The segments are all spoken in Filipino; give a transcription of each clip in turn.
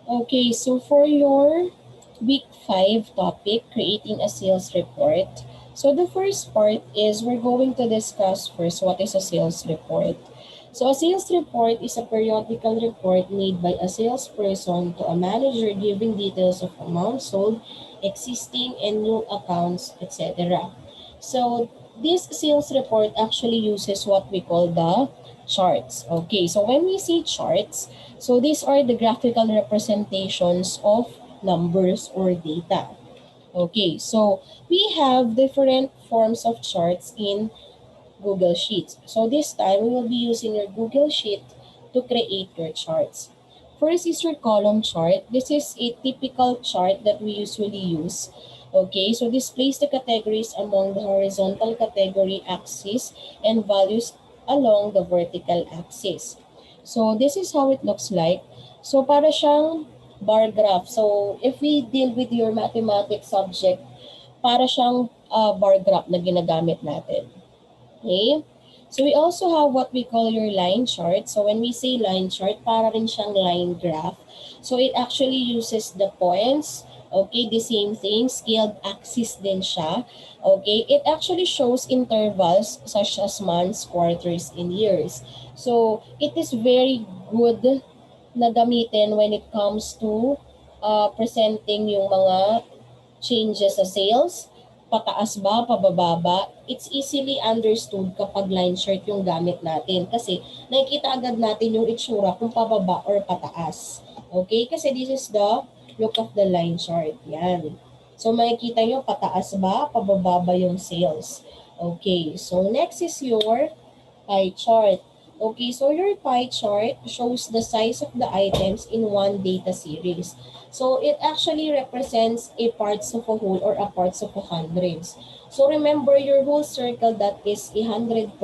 Okay, so for your week 5 topic, creating a sales report. So the first part is we're going to discuss first what is a sales report. So a sales report is a periodical report made by a salesperson to a manager giving details of amounts sold, existing and new accounts, etc. So this sales report actually uses what we call the charts. Okay, so when we see charts, so these are the graphical representations of numbers or data. Okay, so we have different forms of charts in Google Sheets. So this time, we will be using your Google Sheet to create your charts. First is your column chart. This is a typical chart that we usually use. Okay, so displays the categories among the horizontal category axis and values along the vertical axis. So this is how it looks like. So para siyang bar graph. So if we deal with your mathematics subject, para siyang bar graph na ginagamit natin. Okay? So we also have what we call your line chart. So when we say line chart, para rin siyang line graph. So it actually uses the points. Okay, the same thing, scaled axis din siya. Okay, it actually shows intervals such as months, quarters, and years. So it is very good na gamitin when it comes to presenting yung mga changes sa sales, pataas ba, pababa ba, it's easily understood kapag line chart yung gamit natin kasi nakikita agad natin yung itsura kung pababa or pataas. Okay? Kasi this is the look of the line chart. Yan. So makikita nyo pataas ba, pababa ba yung sales. Okay. So next is your pie chart. Okay, so your pie chart shows the size of the items in one data series. So it actually represents a parts of a whole or a parts of a hundreds. So remember your whole circle that is 100%.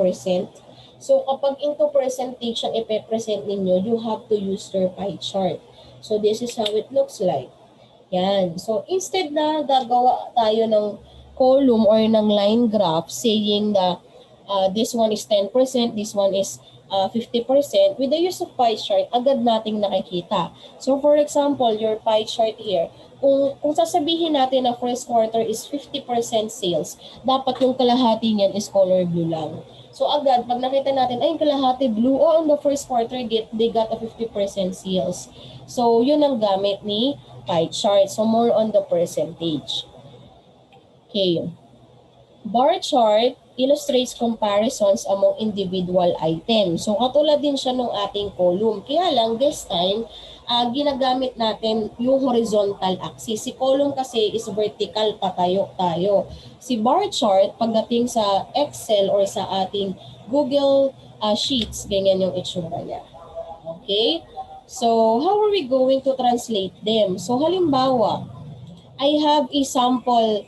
So kapag into percentage ang ipe-present ninyo, you have to use your pie chart. So this is how it looks like. Yan. So instead na gagawa tayo ng column or ng line graph saying na this one is 10%, this one is 50%, with the use of pie chart, agad nating nakikita. So for example, your pie chart here, kung sasabihin natin na first quarter is 50% sales, dapat yung kalahati niyan is color blue lang. So agad, pag nakita natin, ay yung kalahati blue, oh, on the first quarter, they got a 50% sales. So yun ang gamit ni pie chart. So more on the percentage. Okay. Bar chart illustrates comparisons among individual items. So katulad din siya ng ating column. Kaya lang this time, ginagamit natin yung horizontal axis. Si column kasi is vertical, patayo tayo. Si bar chart, pagdating sa Excel or sa ating Google Sheets, ganyan yung itsura niya. Okay? So, how are we going to translate them? So, halimbawa, I have a sample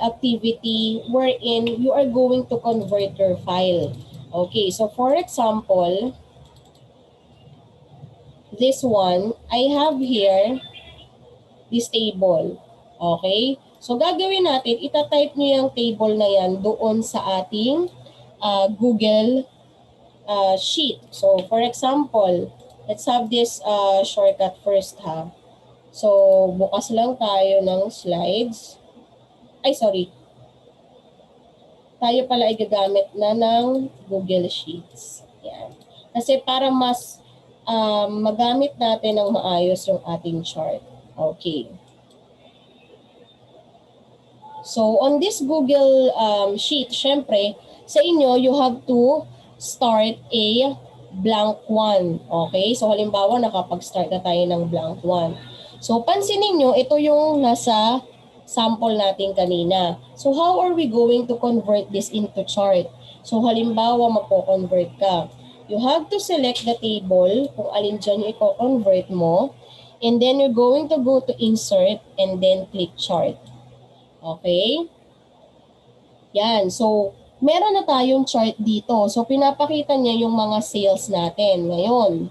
activity wherein you are going to convert your file. Okay, so for example, this one, I have here this table. Okay? So gagawin natin, itatype niyo yung table na yan doon sa ating Google Sheet. So for example, let's have this shortcut first ha. So bukas lang tayo ng slides. Ay, sorry. Tayo pala ay gagamit na ng Google Sheets. Yan. Kasi para mas magamit natin ng maayos yung ating chart. Okay. So, on this Google Sheet, syempre, sa inyo, you have to start a blank one. Okay? So, halimbawa, nakapag-start na tayo ng blank one. So, pansinin nyo, ito yung nasa sample natin kanina. So, how are we going to convert this into chart? So, halimbawa, magpo-convert ka. You have to select the table kung alin dyan yung i-convert mo. And then, you're going to go to insert and then click chart. Okay? Yan. So, meron na tayong chart dito. So, pinapakita niya yung mga sales natin ngayon.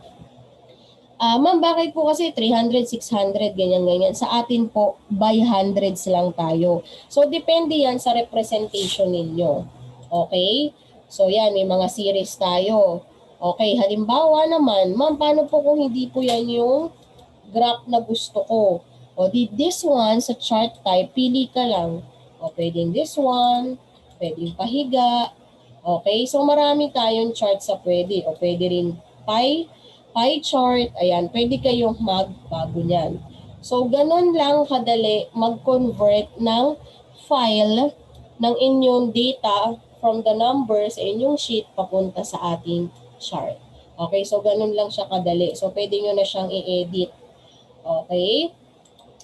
Ma'am, bakit po kasi 300, 600, ganyan-ganyan? Sa atin po, by hundreds lang tayo. So, depende yan sa representation ninyo. Okay? So, yan, may mga series tayo. Okay, halimbawa naman, ma'am, paano po kung hindi po yan yung graph na gusto ko. O di this one sa chart type, pili ka lang. O pwedeng this one, pwedeng pahiga. Okay, so marami tayong chart sa pwede. O pwede rin pie chart. Ayan, pwede kayong magbago niyan. So ganun lang kadali mag-convert ng file ng inyong data from the numbers sa inyong sheet papunta sa ating chart. Okay, so ganun lang siya kadali. So pwede nyo na siyang i-edit. Okay?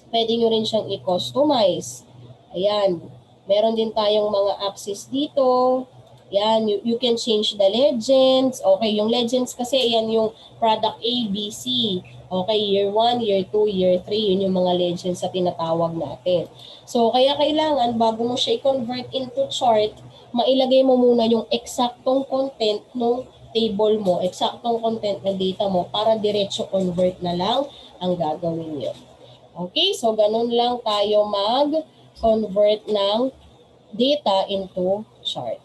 Pwede nyo rin siyang i-customize. Ayan. Meron din tayong mga axis dito. Yan, you can change the legends. Okay, yung legends kasi yan yung product A, B, C. Okay, year 1, year 2, year 3, yun yung mga legends sa tinatawag natin. So, kaya kailangan bago mo siya i-convert into chart, mailagay mo muna yung eksaktong content ng table mo, eksaktong content ng data mo para diretso convert na lang ang gagawin nyo. Okay, so ganun lang tayo mag-convert ng data into chart.